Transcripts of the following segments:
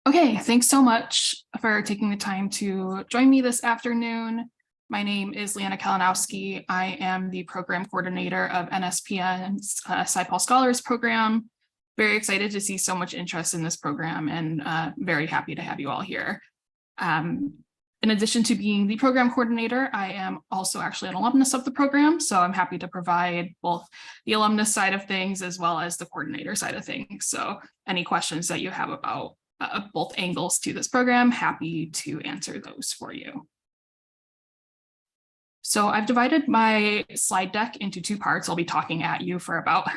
Okay, thanks so much for taking the time to join me this afternoon. My name is Leanna Kalinowski. I am the program coordinator of NSPN's SciPol Scholars Program. Very excited to see so much interest in this program and very happy to have you all here. In addition to being the program coordinator, I am also actually an alumnus of the program, so I'm happy to provide both the alumnus side of things as well as the coordinator side of things. So any questions that you have about both angles to this program, happy to answer those for you. So I've divided my slide deck into two parts. I'll be talking at you for about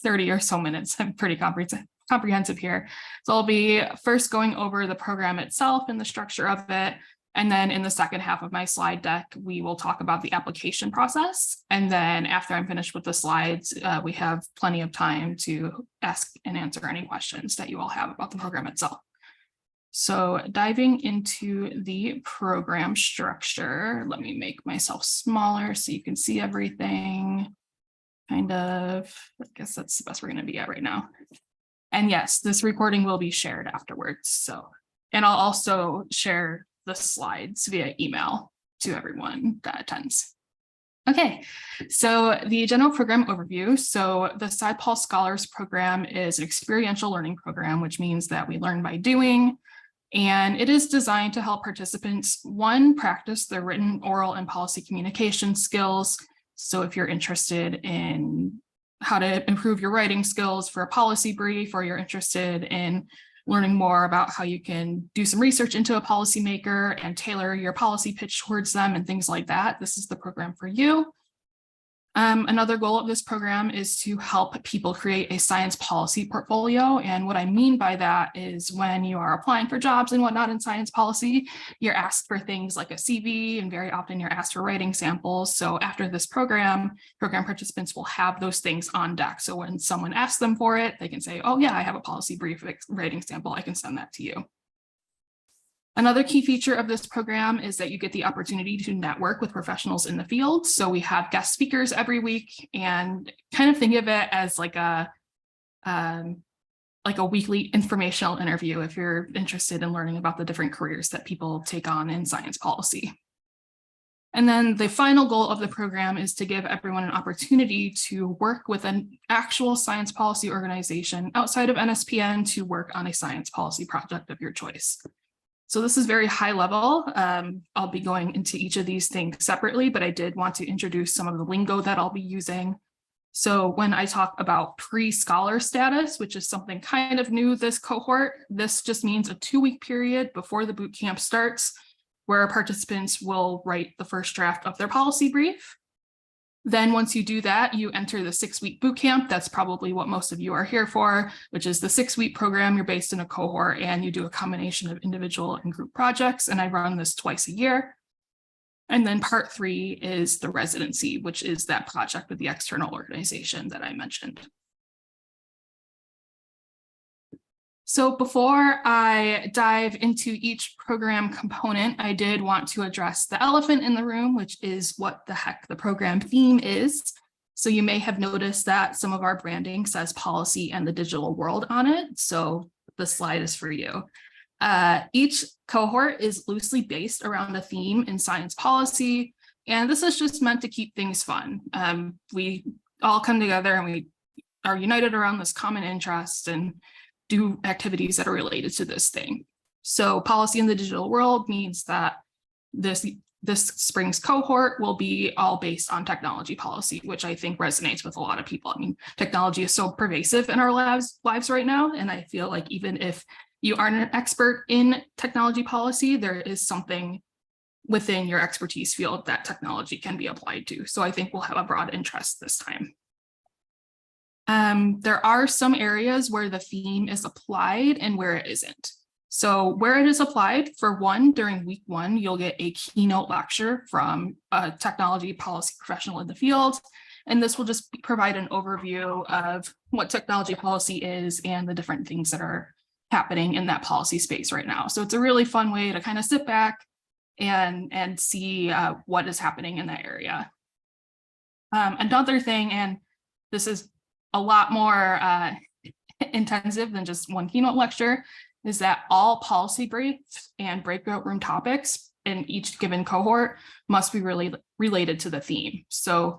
30 or so minutes. I'm pretty comprehensive here. So I'll be first going over the program itself and the structure of it. And then in the second half of my slide deck, we will talk about the application process. And then after I'm finished with the slides, we have plenty of time to ask and answer any questions that you all have about the program itself. So diving into the program structure, let me make myself smaller so you can see everything. Kind of, I guess that's the best we're going to be at right now. And yes, this recording will be shared afterwards. So, and I'll also share the slides via email to everyone that attends. Okay, so the general program overview. So the SciPol Scholars Program is an experiential learning program, which means that we learn by doing. And it is designed to help participants, one, practice their written, oral, and policy communication skills. So if you're interested in how to improve your writing skills for a policy brief, or you're interested in learning more about how you can do some research into a policymaker and tailor your policy pitch towards them and things like that, this is the program for you. Another goal of this program is to help people create a science policy portfolio. And what I mean by that is when you are applying for jobs and whatnot in science policy, you're asked for things like a CV, and very often you're asked for writing samples. So after this program participants will have those things on deck. So when someone asks them for it, they can say, oh yeah, I have a policy brief writing sample, I can send that to you. Another key feature of this program is that you get the opportunity to network with professionals in the field. So we have guest speakers every week, and kind of think of it as like a weekly informational interview if you're interested in learning about the different careers that people take on in science policy. And then the final goal of the program is to give everyone an opportunity to work with an actual science policy organization outside of NSPN to work on a science policy project of your choice. So this is very high level. I'll be going into each of these things separately, but I did want to introduce some of the lingo that I'll be using. So when I talk about pre-scholar status, which is something kind of new this cohort, this just means a 2-week period before the boot camp starts, where participants will write the first draft of their policy brief. Then once you do that, you enter the 6-week boot camp. That's probably what most of you are here for, which is the 6-week program. You're based in a cohort and you do a combination of individual and group projects. And I run this twice a year. And then part 3 is the residency, which is that project with the external organization that I mentioned. So before I dive into each program component, I did want to address the elephant in the room, which is what the heck the program theme is. So you may have noticed that some of our branding says policy and the digital world on it. So the slide is for you. Each cohort is loosely based around a theme in science policy, and this is just meant to keep things fun. We all come together and we are united around this common interest and do activities that are related to this thing. So policy in the digital world means that this spring's cohort will be all based on technology policy, which I think resonates with a lot of people. I mean, technology is so pervasive in our lives right now. And I feel like even if you aren't an expert in technology policy, there is something within your expertise field that technology can be applied to. So I think we'll have a broad interest this time. There are some areas where the theme is applied and where it isn't. So where it is applied, for one, during week 1, you'll get a keynote lecture from a technology policy professional in the field. And this will just provide an overview of what technology policy is and the different things that are happening in that policy space right now. So it's a really fun way to kind of sit back and see what is happening in that area. Another thing, and this is a lot more intensive than just one keynote lecture, is that all policy briefs and breakout room topics in each given cohort must be really related to the theme. So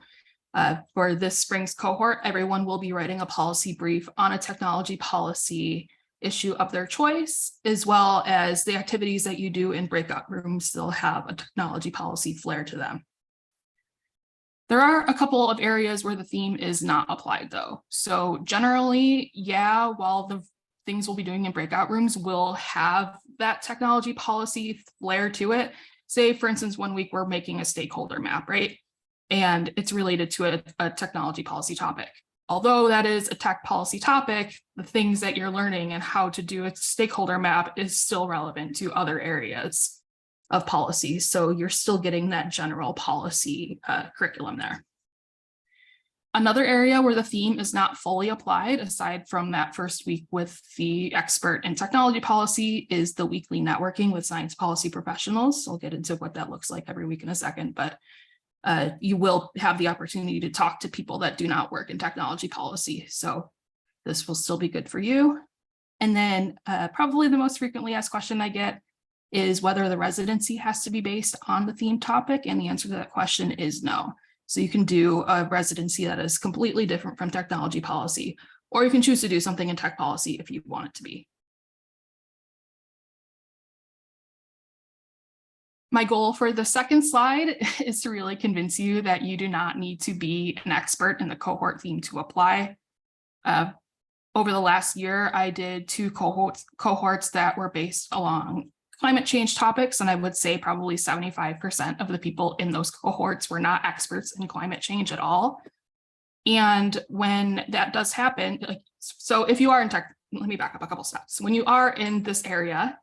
for this spring's cohort, everyone will be writing a policy brief on a technology policy issue of their choice, as well as the activities that you do in breakout rooms still have a technology policy flair to them. There are a couple of areas where the theme is not applied though. So generally, yeah, while the things we'll be doing in breakout rooms will have that technology policy flair to it. Say, for instance, 1 week we're making a stakeholder map, right? And it's related to a technology policy topic. Although that is a tech policy topic, the things that you're learning and how to do a stakeholder map is still relevant to other areas of policy. So you're still getting that general policy curriculum there. Another area where the theme is not fully applied, aside from that first week with the expert in technology policy, is the weekly networking with science policy professionals. I'll get into what that looks like every week in a second, but you will have the opportunity to talk to people that do not work in technology policy. So this will still be good for you. And then probably the most frequently asked question I get is whether the residency has to be based on the theme topic. And the answer to that question is no. So you can do a residency that is completely different from technology policy, or you can choose to do something in tech policy if you want it to be. My goal for the second slide is to really convince you that you do not need to be an expert in the cohort theme to apply. Over the last year, I did 2 cohorts that were based along climate change topics, and I would say probably 75% of the people in those cohorts were not experts in climate change at all. And when that does happen, so if you are in tech, let me back up a couple steps. When you are in this area,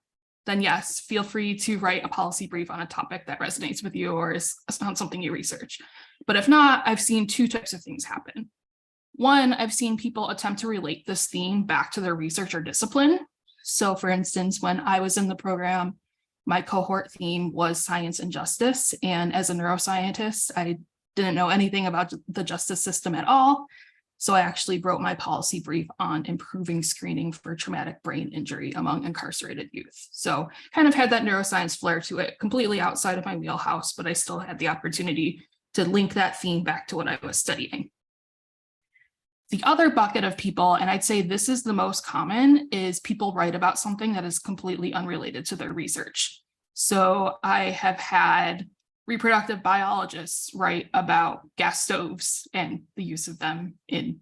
then yes, feel free to write a policy brief on a topic that resonates with you or is on something you research. But if not, I've seen 2 types of things happen. One, I've seen people attempt to relate this theme back to their research or discipline. So for instance, when I was in the program, my cohort theme was science and justice. And as a neuroscientist, I didn't know anything about the justice system at all. So I actually wrote my policy brief on improving screening for traumatic brain injury among incarcerated youth. So kind of had that neuroscience flair to it, completely outside of my wheelhouse, but I still had the opportunity to link that theme back to what I was studying. The other bucket of people, and I'd say this is the most common, is people write about something that is completely unrelated to their research. So I have had reproductive biologists write about gas stoves and the use of them in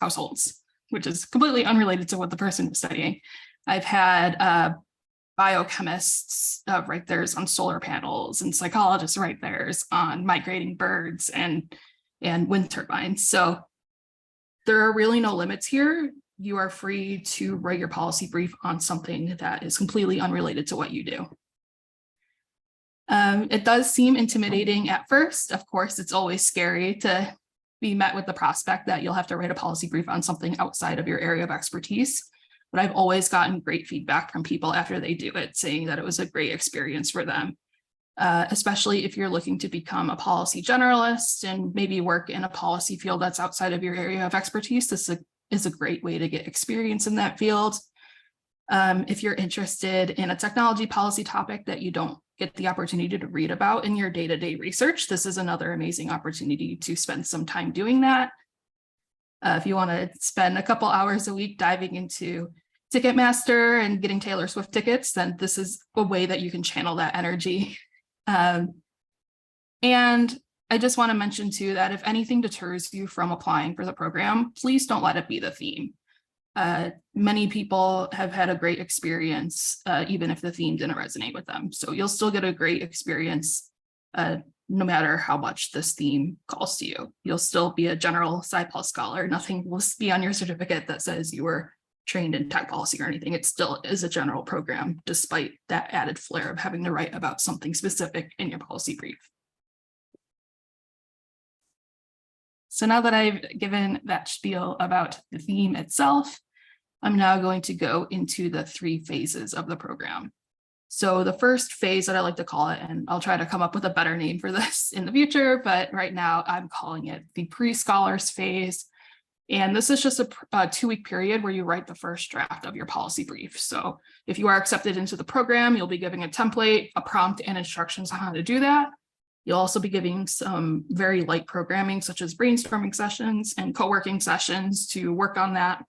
households, which is completely unrelated to what the person is studying. I've had biochemists write theirs on solar panels, and psychologists write theirs on migrating birds and wind turbines. So there are really no limits here. You are free to write your policy brief on something that is completely unrelated to what you do. It does seem intimidating at first. Of course, it's always scary to be met with the prospect that you'll have to write a policy brief on something outside of your area of expertise. But I've always gotten great feedback from people after they do it, saying that it was a great experience for them. Especially if you're looking to become a policy generalist and maybe work in a policy field that's outside of your area of expertise. This is a great way to get experience in that field. If you're interested in a technology policy topic that you don't get the opportunity to read about in your day-to-day research, this is another amazing opportunity to spend some time doing that. If you want to spend a couple hours a week diving into Ticketmaster and getting Taylor Swift tickets, then this is a way that you can channel that energy. And I just want to mention too that if anything deters you from applying for the program, please don't let it be the theme. Many people have had a great experience, even if the theme didn't resonate with them. So you'll still get a great experience, no matter how much this theme calls to you. You'll still be a general SciPol scholar. Nothing will be on your certificate that says you were trained in tech policy or anything. It still is a general program, despite that added flair of having to write about something specific in your policy brief. So now that I've given that spiel about the theme itself, I'm now going to go into the 3 phases of the program. So the first phase that I like to call it, and I'll try to come up with a better name for this in the future, but right now I'm calling it the pre-scholars phase. And this is just a 2-week period where you write the first draft of your policy brief. So if you are accepted into the program, you'll be giving a template, a prompt, and instructions on how to do that. You'll also be giving some very light programming, such as brainstorming sessions and co-working sessions to work on that.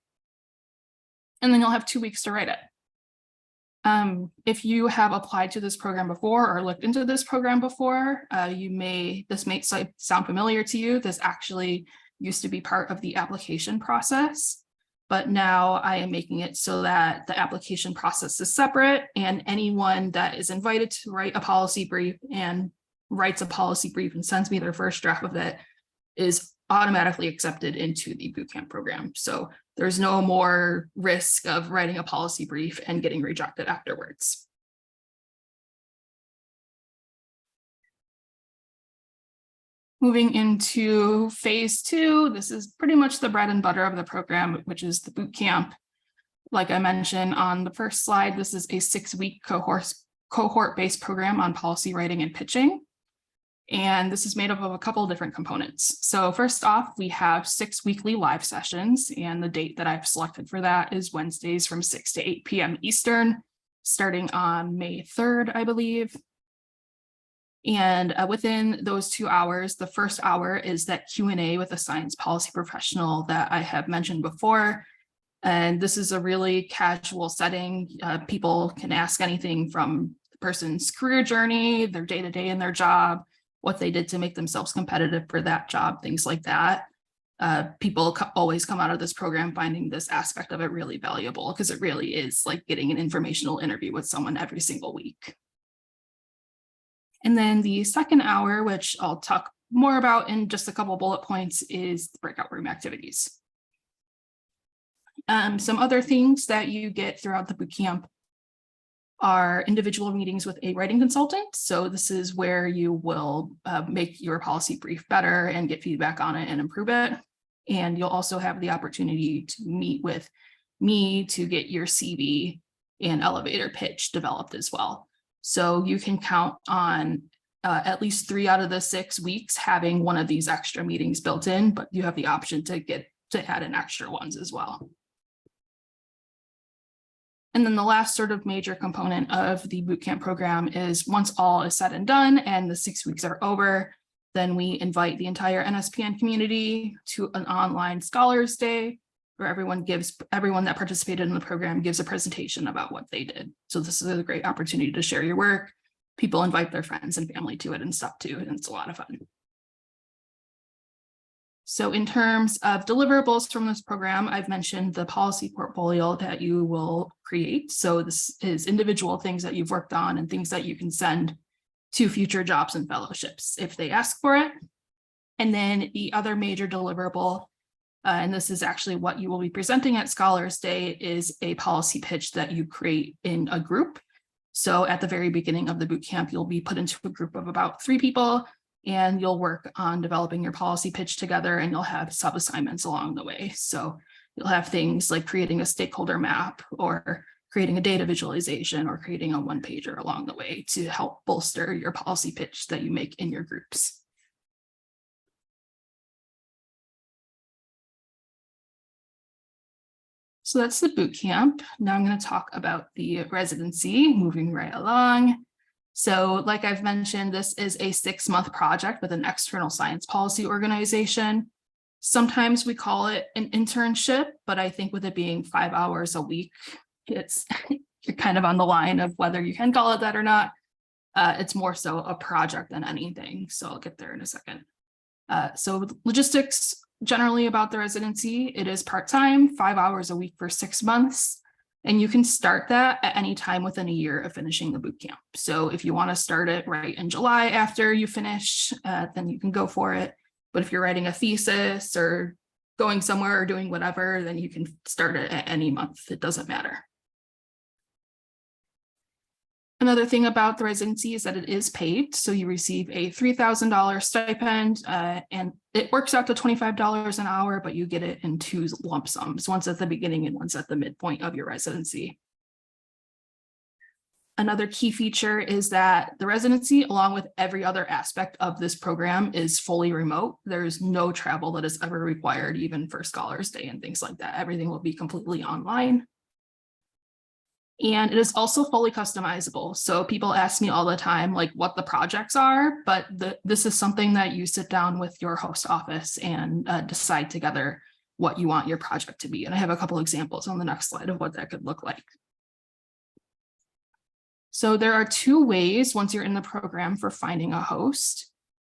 And then you'll have 2 weeks to write it. If you have applied to this program before or looked into this program before, this may sound familiar to you. This actually used to be part of the application process, but now I am making it so that the application process is separate, and anyone that is invited to write a policy brief and writes a policy brief and sends me their first draft of it is automatically accepted into the bootcamp program. So there's no more risk of writing a policy brief and getting rejected afterwards. Moving into phase 2, this is pretty much the bread and butter of the program, which is the bootcamp. Like I mentioned on the first slide, this is a 6-week cohort-based program on policy writing and pitching. And this is made up of a couple of different components. So first off, we have 6 weekly live sessions, and the date that I've selected for that is Wednesdays from 6 to 8 p.m. Eastern, starting on May 3rd, I believe. And within those 2 hours, the first hour is that Q&A with a science policy professional that I have mentioned before. And this is a really casual setting. People can ask anything from the person's career journey, their day-to-day in their job, what they did to make themselves competitive for that job, things like that. People always come out of this program finding this aspect of it really valuable, because it really is like getting an informational interview with someone every single week. And then the second hour, which I'll talk more about in just a couple bullet points, is the breakout room activities. Some other things that you get throughout the bootcamp are individual meetings with a writing consultant. So this is where you will make your policy brief better and get feedback on it and improve it. And you'll also have the opportunity to meet with me to get your CV and elevator pitch developed as well. So you can count on at least 3 out of the 6 weeks having one of these extra meetings built in, but you have the option to add in extra ones as well. And then the last sort of major component of the bootcamp program is, once all is said and done and the 6 weeks are over, then we invite the entire NSPN community to an online Scholars Day, where everyone that participated in the program gives a presentation about what they did. So this is a great opportunity to share your work. People invite their friends and family to it and stuff too, and it's a lot of fun. So in terms of deliverables from this program, I've mentioned the policy portfolio that you will create. So this is individual things that you've worked on and things that you can send to future jobs and fellowships if they ask for it. And then the other major deliverable, and this is actually what you will be presenting at Scholars Day, is a policy pitch that you create in a group. So at the very beginning of the bootcamp, you'll be put into a group of about 3 people, and you'll work on developing your policy pitch together, and you'll have sub-assignments along the way. So you'll have things like creating a stakeholder map, or creating a data visualization, or creating a 1-pager along the way to help bolster your policy pitch that you make in your groups. So that's the boot camp. Now I'm going to talk about the residency, moving right along. So like I've mentioned, this is a 6-month project with an external science policy organization. Sometimes we call it an internship, but I think with it being 5 hours a week, it's you're kind of on the line of whether you can call it that or not. It's more so a project than anything. So I'll get there in a second. So logistics generally about the residency, it is part-time, 5 hours a week for 6 months. And you can start that at any time within a year of finishing the bootcamp. So if you want to start it right in July after you finish, then you can go for it. But if you're writing a thesis or going somewhere or doing whatever, then you can start it at any month. It doesn't matter. Another thing about the residency is that it is paid. So you receive a $3,000 stipend, and it works out to $25 an hour, but you get it in 2 lump sums, once at the beginning and once at the midpoint of your residency. Another key feature is that the residency, along with every other aspect of this program, is fully remote. There's no travel that is ever required, even for Scholars Day and things like that. Everything will be completely online. And it is also fully customizable. So people ask me all the time, like, what the projects are, but this is something that you sit down with your host office and decide together what you want your project to be. And I have a couple examples on the next slide of what that could look like. So there are two ways once you're in the program for finding a host.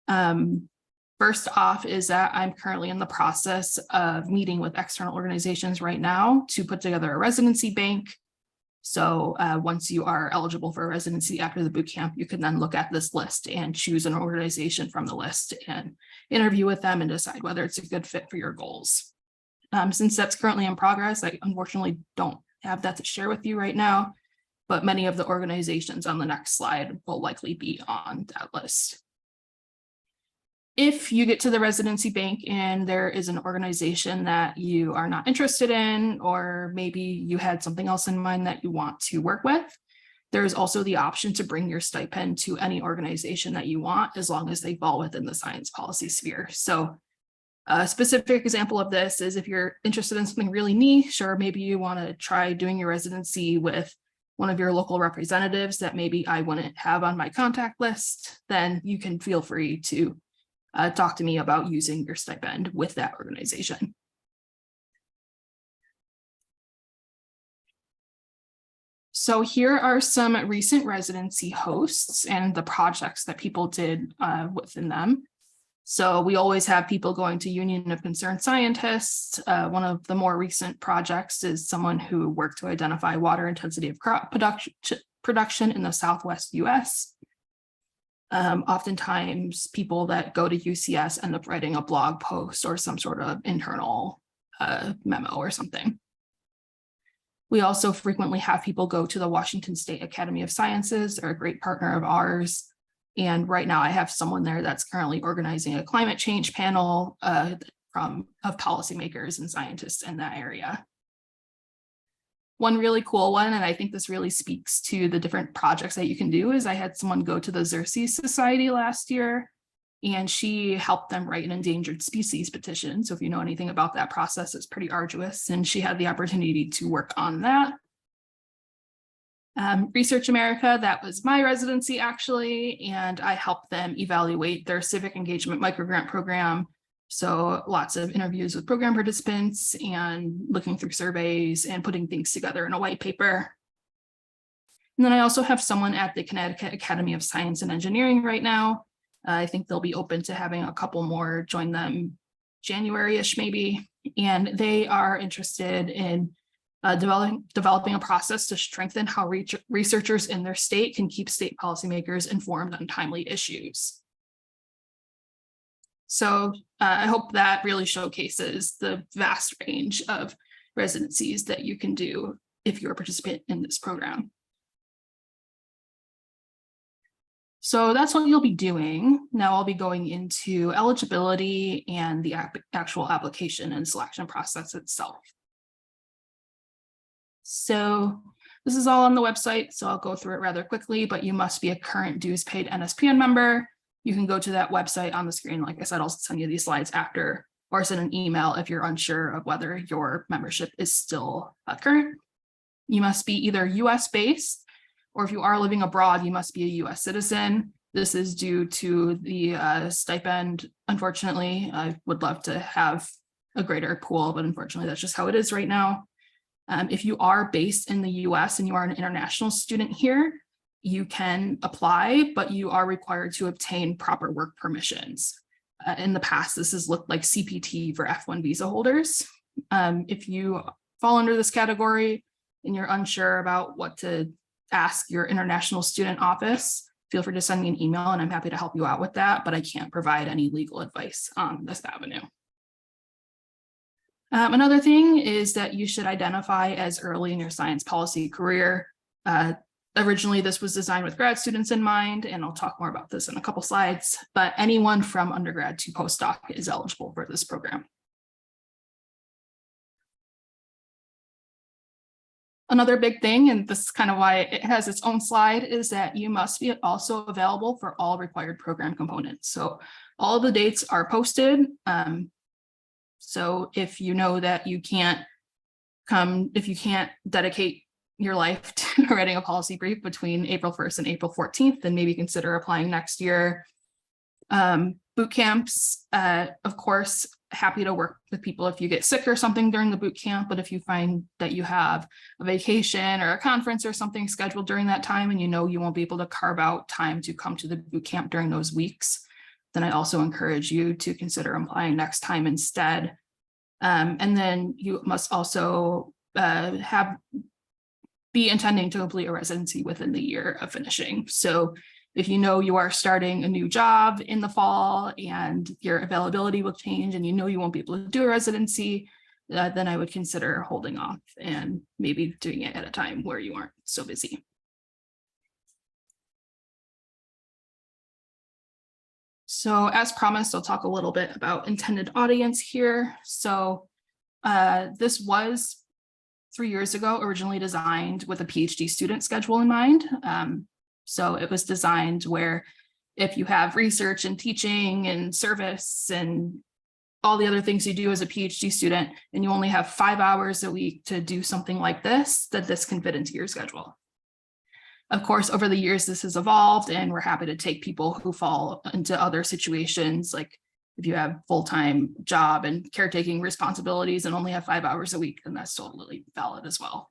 First off is that I'm currently in the process of meeting with external organizations right now to put together a residency bank. So once you are eligible for a residency after the boot camp, you can then look at this list and choose an organization from the list and interview with them and decide whether it's a good fit for your goals. Since that's currently in progress, I unfortunately don't have that to share with you right now, but many of the organizations on the next slide will likely be on that list. If you get to the residency bank and there is an organization that you are not interested in, or maybe you had something else in mind that you want to work with, there's also the option to bring your stipend to any organization that you want, as long as they fall within the science policy sphere. So a specific example of this is if you're interested in something really niche, or maybe you want to try doing your residency with one of your local representatives that maybe I wouldn't have on my contact list, then you can feel free to talk to me about using your stipend with that organization. So here are some recent residency hosts and the projects that people did within them. So we always have people going to Union of Concerned Scientists. One of the more recent projects is someone who worked to identify water intensity of crop production in the Southwest US. Oftentimes people that go to UCS end up writing a blog post or some sort of internal memo or something. We also frequently have people go to the Washington State Academy of Sciences. They're a great partner of ours. And right now I have someone there that's currently organizing a climate change panel of policymakers and scientists in that area. One really cool one, and I think this really speaks to the different projects that you can do, is I had someone go to the Xerces Society last year, and she helped them write an endangered species petition. So if you know anything about that process, it's pretty arduous, and she had the opportunity to work on that. Research America, that was my residency actually, and I helped them evaluate their civic engagement microgrant program. So lots of interviews with program participants and looking through surveys and putting things together in a white paper. And then I also have someone at the Connecticut Academy of Science and Engineering right now. I think they'll be open to having a couple more join them January-ish maybe. And they are interested in developing a process to strengthen how researchers in their state can keep state policymakers informed on timely issues. So I hope that really showcases the vast range of residencies that you can do if you're a participant in this program. So that's what you'll be doing. Now I'll be going into eligibility and the actual application and selection process itself. So this is all on the website, so I'll go through it rather quickly, but you must be a current dues paid NSPN member. You can go to that website on the screen. Like I said, I'll send you these slides after, or send an email if you're unsure of whether your membership is still current. You must be either US based, or if you are living abroad, you must be a US citizen. This is due to the stipend. Unfortunately, I would love to have a greater pool, but unfortunately that's just how it is right now. If you are based in the US and you are an international student here, you can apply, but you are required to obtain proper work permissions. In the past, this has looked like CPT for F1 visa holders. If you fall under this category and you're unsure about what to ask your international student office, feel free to send me an email and I'm happy to help you out with that, but I can't provide any legal advice on this avenue. Another thing is that you should identify as early in your science policy career. Originally, this was designed with grad students in mind, and I'll talk more about this in a couple slides, but anyone from undergrad to postdoc is eligible for this program. Another big thing, and this is kind of why it has its own slide, is that you must be also available for all required program components. So all of the dates are posted. So if you know that you can't come, if you can't dedicate your life to writing a policy brief between April 1st and April 14th, then maybe consider applying next year. Boot camps, of course, happy to work with people if you get sick or something during the boot camp, but if you find that you have a vacation or a conference or something scheduled during that time and you know you won't be able to carve out time to come to the boot camp during those weeks, then I also encourage you to consider applying next time instead. And then you must also be intending to complete a residency within the year of finishing. So if you know you are starting a new job in the fall and your availability will change and you know you won't be able to do a residency, then I would consider holding off and maybe doing it at a time where you aren't so busy. So as promised, I'll talk a little bit about intended audience here. So this was 3 years ago originally designed with a PhD student schedule in mind. So it was designed where if you have research and teaching and service and all the other things you do as a PhD student, and you only have 5 hours a week to do something like this, that this can fit into your schedule. Of course, over the years, this has evolved, and we're happy to take people who fall into other situations, like if you have full-time job and caretaking responsibilities and only have 5 hours a week, then that's totally valid as well.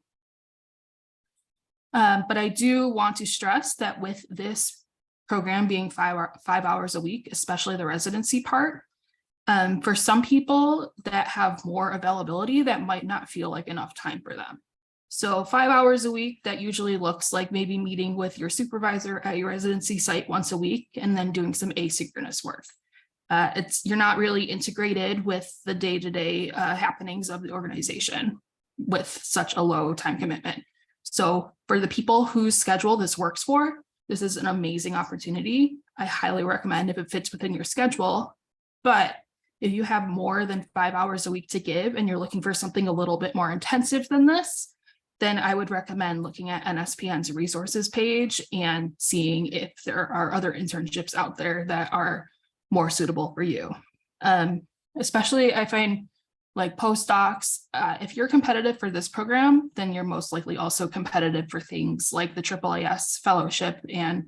But I do want to stress that with this program being 5 hours a week, especially the residency part, for some people that have more availability, that might not feel like enough time for them. So 5 hours a week, that usually looks like maybe meeting with your supervisor at your residency site once a week and then doing some asynchronous work. You're not really integrated with the day-to-day happenings of the organization with such a low time commitment. So for the people whose schedule this works for, this is an amazing opportunity. I highly recommend if it fits within your schedule. But if you have more than 5 hours a week to give and you're looking for something a little bit more intensive than this, then I would recommend looking at NSPN's resources page and seeing if there are other internships out there that are more suitable for you. Especially I find like postdocs, if you're competitive for this program, then you're most likely also competitive for things like the AAAS fellowship and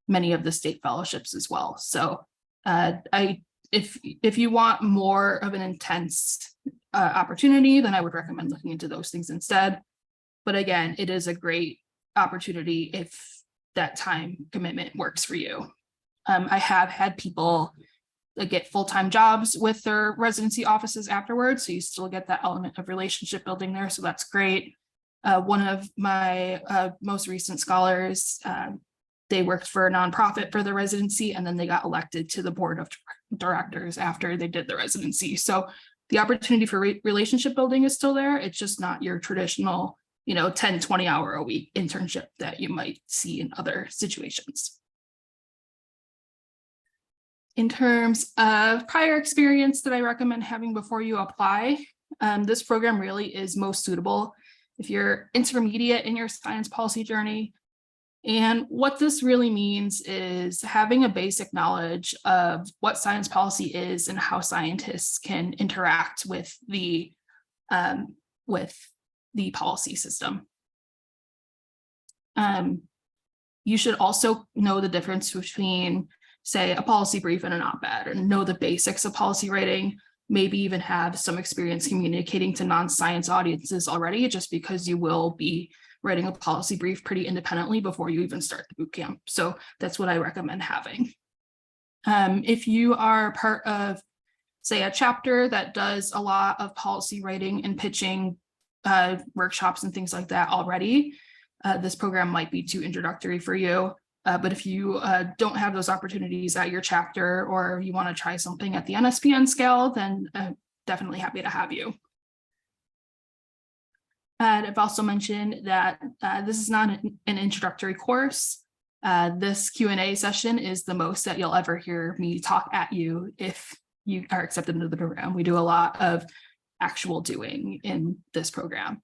many of the state fellowships as well. So if you want more of an intense opportunity, then I would recommend looking into those things instead. But again, it is a great opportunity if that time commitment works for you. I have had people get full-time jobs with their residency offices afterwards, so you still get that element of relationship building there, so that's great. One of my most recent scholars, they worked for a nonprofit for their residency, and then they got elected to the board of directors after they did the residency. So the opportunity for relationship building is still there. It's just not your traditional 10, 20 hour a week internship that you might see in other situations. In terms of prior experience that I recommend having before you apply, this program really is most suitable if you're intermediate in your science policy journey. And what this really means is having a basic knowledge of what science policy is and how scientists can interact with the policy system. You should also know the difference between, say, a policy brief and an op-ed, and know the basics of policy writing, maybe even have some experience communicating to non-science audiences already, just because you will be writing a policy brief pretty independently before you even start the bootcamp. So that's what I recommend having. If you are part of, say, a chapter that does a lot of policy writing and pitching workshops and things like that already, this program might be too introductory for you. But if you don't have those opportunities at your chapter, or you want to try something at the NSPN scale, then definitely happy to have you. And I've also mentioned that this is not an introductory course. This Q&A session is the most that you'll ever hear me talk at you if you are accepted into the program. We do a lot of actual doing in this program.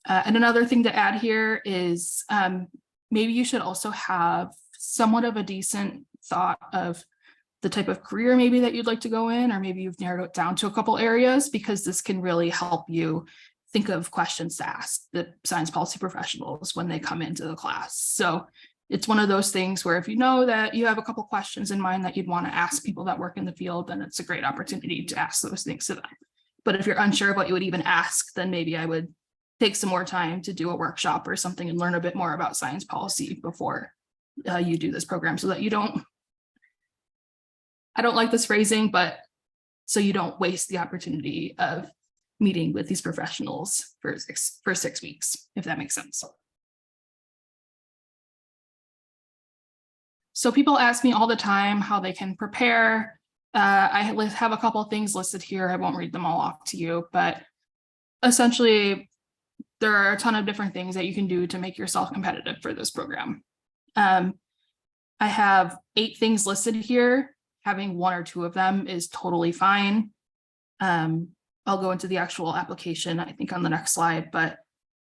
And another thing to add here is maybe you should also have somewhat of a decent thought of the type of career maybe that you'd like to go in, or maybe you've narrowed it down to a couple areas, because this can really help you think of questions to ask the science policy professionals when they come into the class. So it's one of those things where if you know that you have a couple questions in mind that you'd want to ask people that work in the field, then it's a great opportunity to ask those things to them. But if you're unsure of what you would even ask, then maybe I would take some more time to do a workshop or something and learn a bit more about science policy before you do this program, so that you don't, I don't like this phrasing, but so you don't waste the opportunity of meeting with these professionals for 6 weeks, if that makes sense. So people ask me all the time how they can prepare. I have a couple of things listed here. I won't read them all off to you, but essentially there are a ton of different things that you can do to make yourself competitive for this program. I have 8 things listed here. Having 1 or 2 of them is totally fine. I'll go into the actual application, I think, on the next slide, but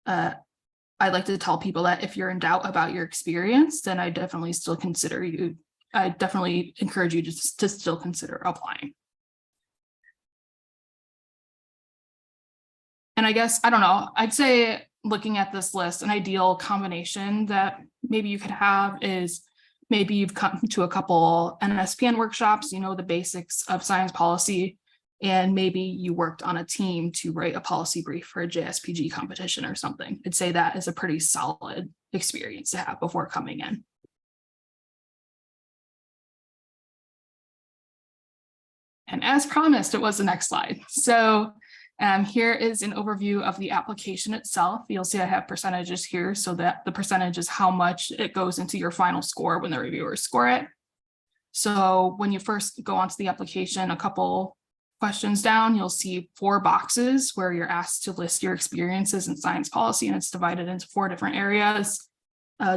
I'd like to tell people that if you're in doubt about your experience, then I definitely still consider you, I definitely encourage you to still consider applying. And I guess, I don't know, I'd say looking at this list, an ideal combination that maybe you could have is maybe you've come to a couple NSPN workshops, you know the basics of science policy, and maybe you worked on a team to write a policy brief for a JSPG competition or something. I'd say that is a pretty solid experience to have before coming in. And as promised, it was the next slide. So here is an overview of the application itself. You'll see I have percentages here, so that the percentage is how much it goes into your final score when the reviewers score it. So when you first go onto the application, a couple questions down, you'll see 4 boxes where you're asked to list your experiences in science policy, and it's divided into 4 different areas.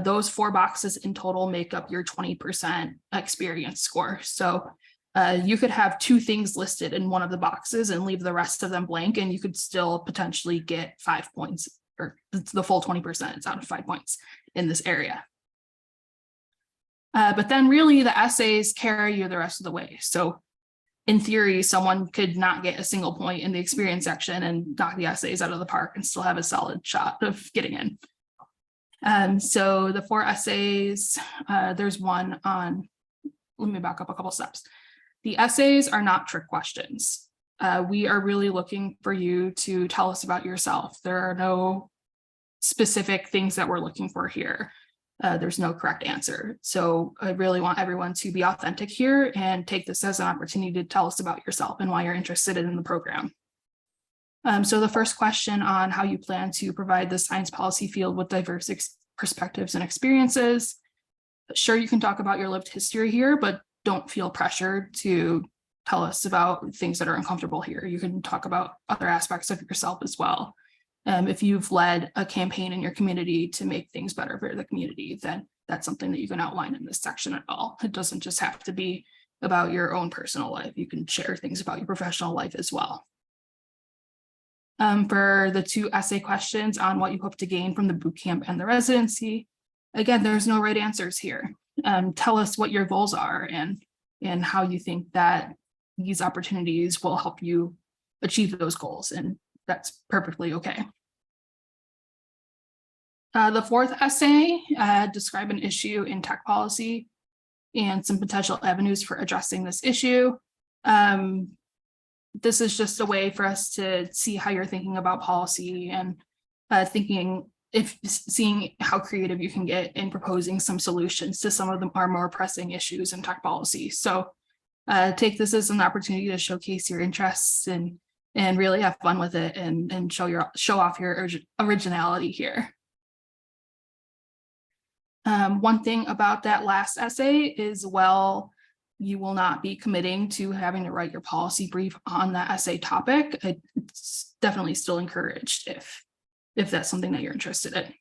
Those 4 boxes in total make up your 20% experience score. So you could have 2 things listed in one of the boxes and leave the rest of them blank, and you could still potentially get 5 points, or the full 20%. It's out of 5 points in this area. But then really the essays carry you the rest of the way. So in theory, someone could not get a single point in the experience section and knock the essays out of the park and still have a solid shot of getting in. So the 4 essays, there's one on, let me back up a couple steps. The essays are not trick questions. We are really looking for you to tell us about yourself. There are no specific things that we're looking for here. There's no correct answer. So I really want everyone to be authentic here and take this as an opportunity to tell us about yourself and why you're interested in the program. So the first question on how you plan to provide the science policy field with diverse perspectives and experiences. Sure, you can talk about your lived history here, but don't feel pressured to tell us about things that are uncomfortable here. You can talk about other aspects of yourself as well. If you've led a campaign in your community to make things better for the community, then that's something that you can outline in this section at all. It doesn't just have to be about your own personal life. You can share things about your professional life as well. For the 2 essay questions on what you hope to gain from the boot camp and the residency, again, there's no right answers here. Tell us what your goals are and how you think that these opportunities will help you achieve those goals, and that's perfectly okay. The 4th essay, describe an issue in tech policy and some potential avenues for addressing this issue. This is just a way for us to see how you're thinking about policy and seeing how creative you can get in proposing some solutions to some of our more pressing issues in tech policy. So take this as an opportunity to showcase your interests and really have fun with it and show off your originality here. One thing about that last essay is, well, you will not be committing to having to write your policy brief on that essay topic. It's definitely still encouraged if that's something that you're interested in.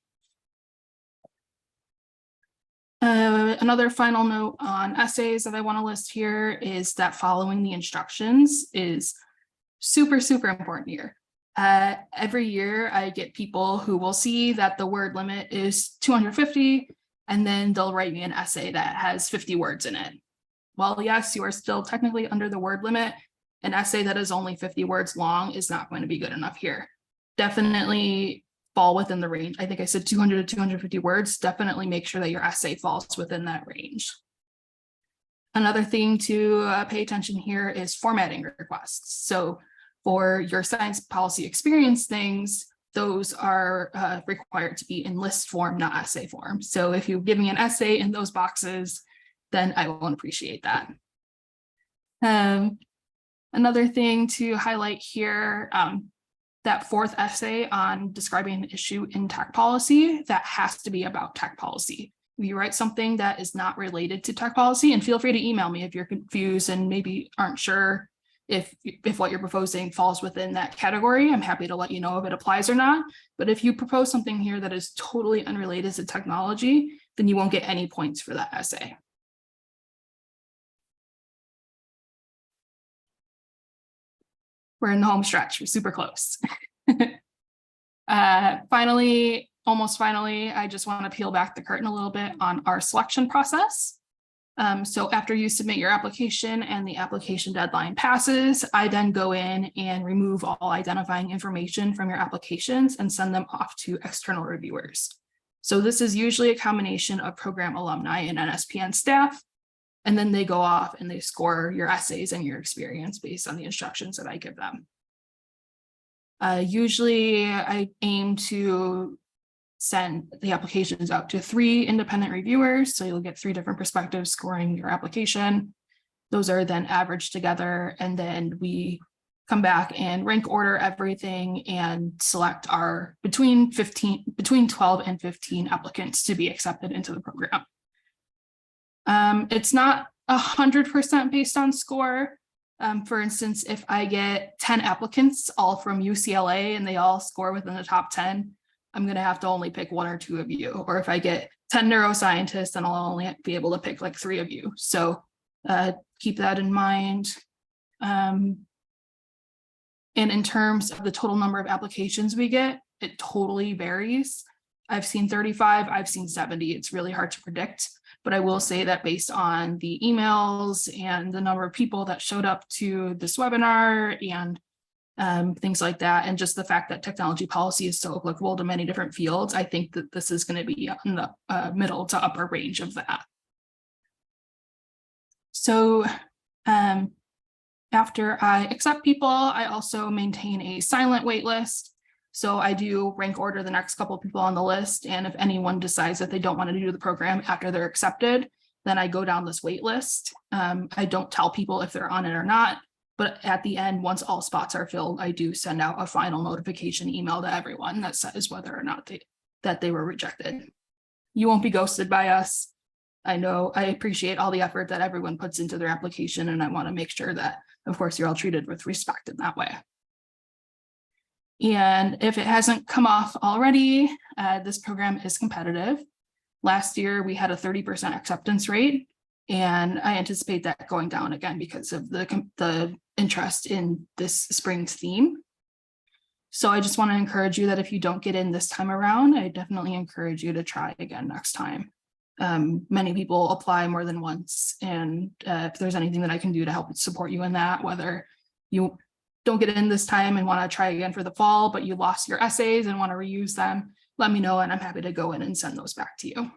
Another final note on essays that I want to list here is that following the instructions is super, super important here. Every year I get people who will see that the word limit is 250, and then they'll write me an essay that has 50 words in it. Well, yes, you are still technically under the word limit. An essay that is only 50 words long is not going to be good enough here. Definitely fall within the range. I think I said 200 to 250 words. Definitely make sure that your essay falls within that range. Another thing to pay attention here is formatting requests. So for your science policy experience things, those are required to be in list form, not essay form. So if you give me an essay in those boxes, then I won't appreciate that. Another thing to highlight here, that fourth essay on describing an issue in tech policy, that has to be about tech policy. If you write something that is not related to tech policy, and feel free to email me if you're confused and maybe aren't sure if what you're proposing falls within that category, I'm happy to let you know if it applies or not. But if you propose something here that is totally unrelated to technology, then you won't get any points for that essay. We're in the home stretch, we're super close. Finally, almost finally, I just want to peel back the curtain a little bit on our selection process. So after you submit your application and the application deadline passes, I then go in and remove all identifying information from your applications and send them off to external reviewers. So this is usually a combination of program alumni and NSPN staff, and then they go off and they score your essays and your experience based on the instructions that I give them. Usually I aim to send the applications out to 3 independent reviewers. So you'll get 3 different perspectives scoring your application. Those are then averaged together. And then we come back and rank order everything and select our between 12 and 15 applicants to be accepted into the program. It's not 100% based on score. For instance, if I get 10 applicants all from UCLA and they all score within the top 10, I'm going to have to only pick 1 or 2 of you. Or if I get 10 neuroscientists, then I'll only be able to pick like 3 of you. So keep that in mind. And in terms of the total number of applications we get, it totally varies. I've seen 35, I've seen 70. It's really hard to predict. But I will say that based on the emails and the number of people that showed up to this webinar and things like that, and just the fact that technology policy is so applicable to many different fields, I think that this is going to be in the middle to upper range of that. So after I accept people, I also maintain a silent wait list. So I do rank order the next couple of people on the list, and if anyone decides that they don't want to do the program after they're accepted, then I go down this wait list. I don't tell people if they're on it or not. But at the end, once all spots are filled, I do send out a final notification email to everyone that says whether or not they were rejected. You won't be ghosted by us. I know I appreciate all the effort that everyone puts into their application, and I want to make sure that, of course, you're all treated with respect in that way. And if it hasn't come off already, this program is competitive. Last year, we had a 30% acceptance rate. And I anticipate that going down again because of the interest in this spring's theme. So I just want to encourage you that if you don't get in this time around, I definitely encourage you to try again next time. Many people apply more than once, and if there's anything that I can do to help support you in that, whether you don't get in this time and want to try again for the fall, but you lost your essays and want to reuse them, let me know and I'm happy to go in and send those back to you.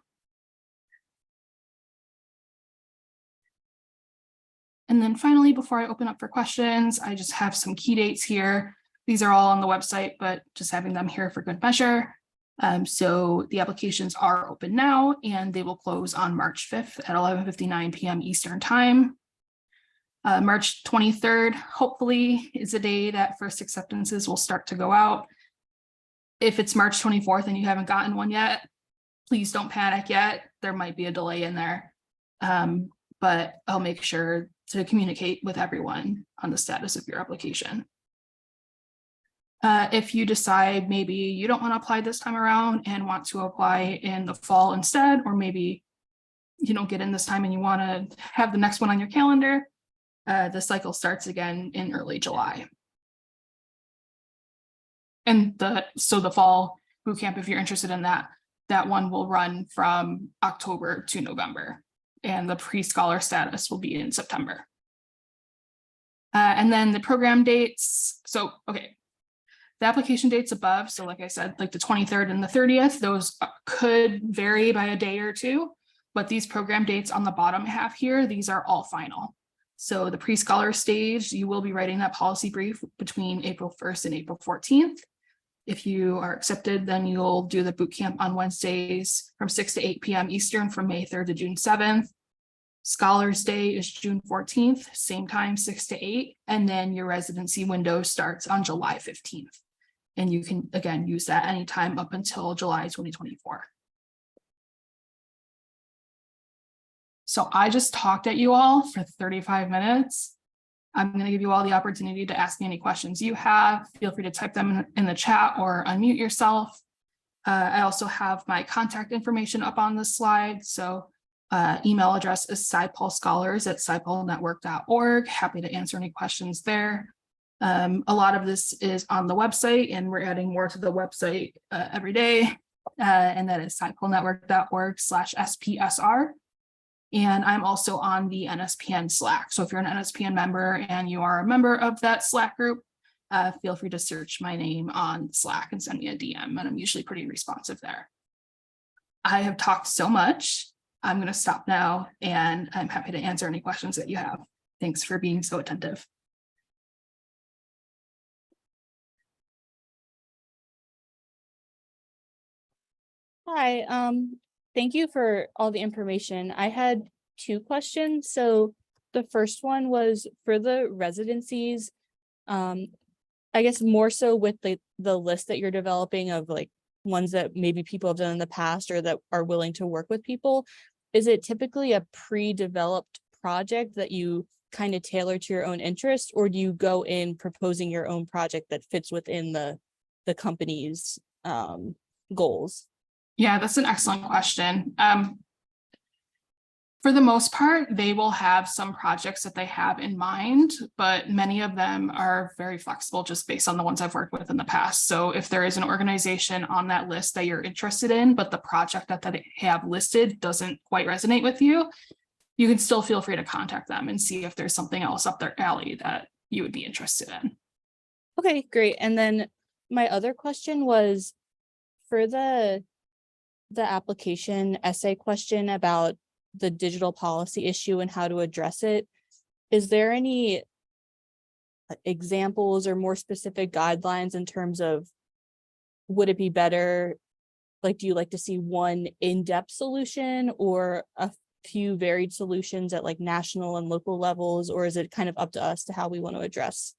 And then finally, before I open up for questions, I just have some key dates here. These are all on the website, but just having them here for good measure. So the applications are open now and they will close on March 5th at 11:59 p.m. Eastern time. March 23rd, hopefully, is a day that first acceptances will start to go out. If it's March 24th and you haven't gotten one yet, please don't panic yet. There might be a delay in there, but I'll make sure to communicate with everyone on the status of your application. If you decide maybe you don't want to apply this time around and want to apply in the fall instead, or maybe you don't get in this time and you want to have the next one on your calendar, the cycle starts again in early July. And the fall boot camp, if you're interested in that, that one will run from October to November, and the pre-scholar status will be in September. And then the program dates. So, okay, the application dates above. So like I said, like the 23rd and the 30th, those could vary by a day or two, but these program dates on the bottom half here, these are all final. So the pre-scholar stage, you will be writing that policy brief between April 1st and April 14th. If you are accepted, then you'll do the boot camp on Wednesdays from 6 to 8 p.m. Eastern from May 3rd to June 7th. Scholars Day is June 14th, same time, 6 to 8. And then your residency window starts on July 15th. And you can, again, use that anytime up until July 2024. So I just talked at you all for 35 minutes. I'm going to give you all the opportunity to ask me any questions you have. Feel free to type them in the chat or unmute yourself. I also have my contact information up on this slide. So email address is scipolscholars@scipolnetwork.org. Happy to answer any questions there. A lot of this is on the website, and we're adding more to the website every day. And that is scipolnetwork.org/SPSR. And I'm also on the NSPN Slack. So if you're an NSPN member and you are a member of that Slack group, feel free to search my name on Slack and send me a DM, and I'm usually pretty responsive there. I have talked so much. I'm going to stop now, and I'm happy to answer any questions that you have. Thanks for being so attentive. Hi, thank you for all the information. I had 2 questions. So the first one was for the residencies, I guess more so with the list that you're developing of like ones that maybe people have done in the past or that are willing to work with people. Is it typically a pre-developed project that you kind of tailor to your own interest, or do you go in proposing your own project that fits within the company's goals? Yeah, that's an excellent question. For the most part, they will have some projects that they have in mind, but many of them are very flexible just based on the ones I've worked with in the past. So if there is an organization on that list that you're interested in, but the project that they have listed doesn't quite resonate with you, you can still feel free to contact them and see if there's something else up their alley that you would be interested in. Okay, great. And then my other question was for the application essay question about the digital policy issue and how to address it. Is there any examples or more specific guidelines in terms of, would it be better, like, do you like to see one in-depth solution or a few varied solutions at like national and local levels, or is it kind of up to us to how we want to address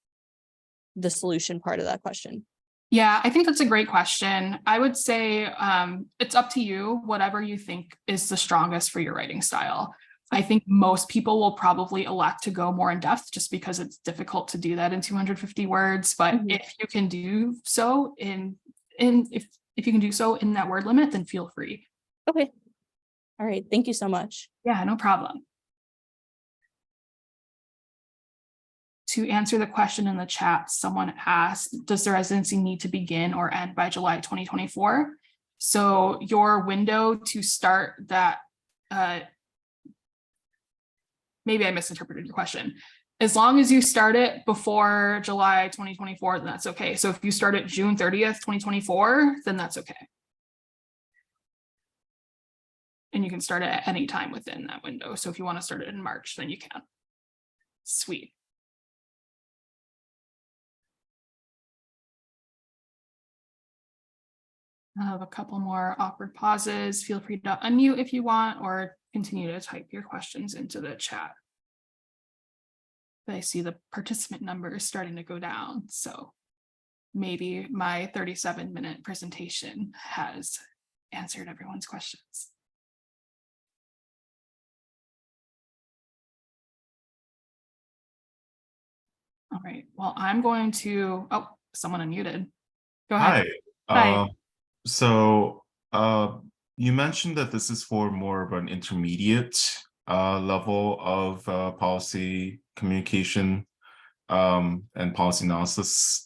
the solution part of that question? Yeah, I think that's a great question. I would say it's up to you, whatever you think is the strongest for your writing style. I think most people will probably elect to go more in depth just because it's difficult to do that in 250 words. But if you can do so if you can do so in that word limit, then feel free. Okay. All right. Thank you so much. Yeah, no problem. To answer the question in the chat, someone asked, does the residency need to begin or end by July 2024? So your window to start that, maybe I misinterpreted your question. As long as you start it before July 2024, then that's okay. So if you start it June 30th, 2024, then that's okay. And you can start it at any time within that window. So if you want to start it in March, then you can. Sweet. I have a couple more awkward pauses. Feel free to unmute if you want, or continue to type your questions into the chat. But I see the participant number is starting to go down, so maybe my 37-minute presentation has answered everyone's questions. All right, well, I'm going to, oh, someone unmuted. Go ahead. Hi. Hi. So you mentioned that this is for more of an intermediate level of policy communication and policy analysis.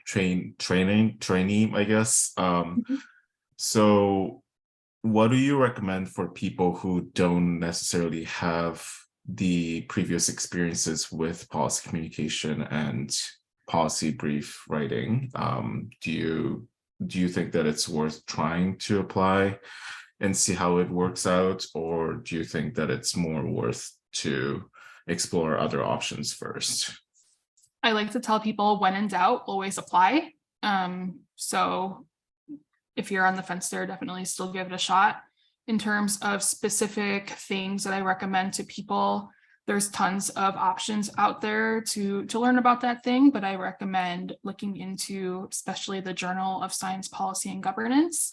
trainee, I guess. So what do you recommend for people who don't necessarily have the previous experiences with policy communication and policy brief writing? Do you think that it's worth trying to apply and see how it works out, or do you think that it's more worth to explore other options first? I like to tell people, when in doubt, always apply. So if you're on the fence there, definitely still give it a shot. In terms of specific things that I recommend to people, there's tons of options out there to learn about that thing, but I recommend looking into especially the Journal of Science Policy and Governance.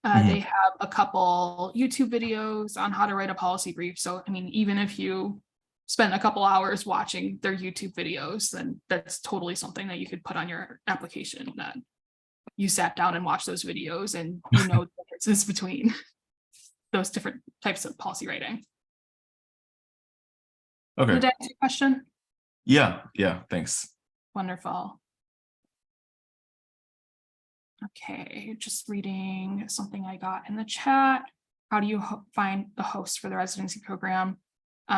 They have a couple YouTube videos on how to write a policy brief. So, I mean, even if you spend a couple hours watching their YouTube videos, then that's totally something that you could put on your application, that you sat down and watched those videos and you know the differences between those different types of policy writing. Okay. Did I answer your question? Yeah, thanks. Wonderful. Okay, just reading something I got in the chat. How do you find the host for the residency program?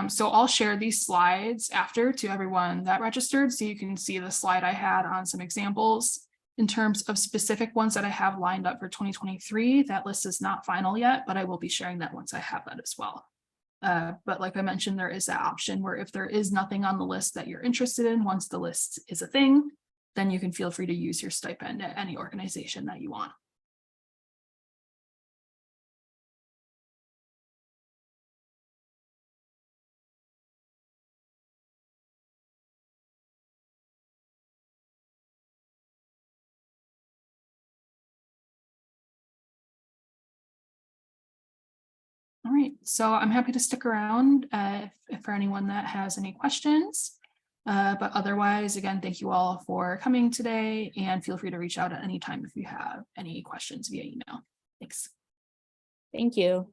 So I'll share these slides after to everyone that registered, so you can see the slide I had on some examples. In terms of specific ones that I have lined up for 2023, that list is not final yet, but I will be sharing that once I have that as well. But like I mentioned, there is that option where if there is nothing on the list that you're interested in, once the list is a thing, then you can feel free to use your stipend at any organization that you want. All right, so I'm happy to stick around if for anyone that has any questions. But otherwise, again, thank you all for coming today, and feel free to reach out at any time if you have any questions via email. Thanks. Thank you.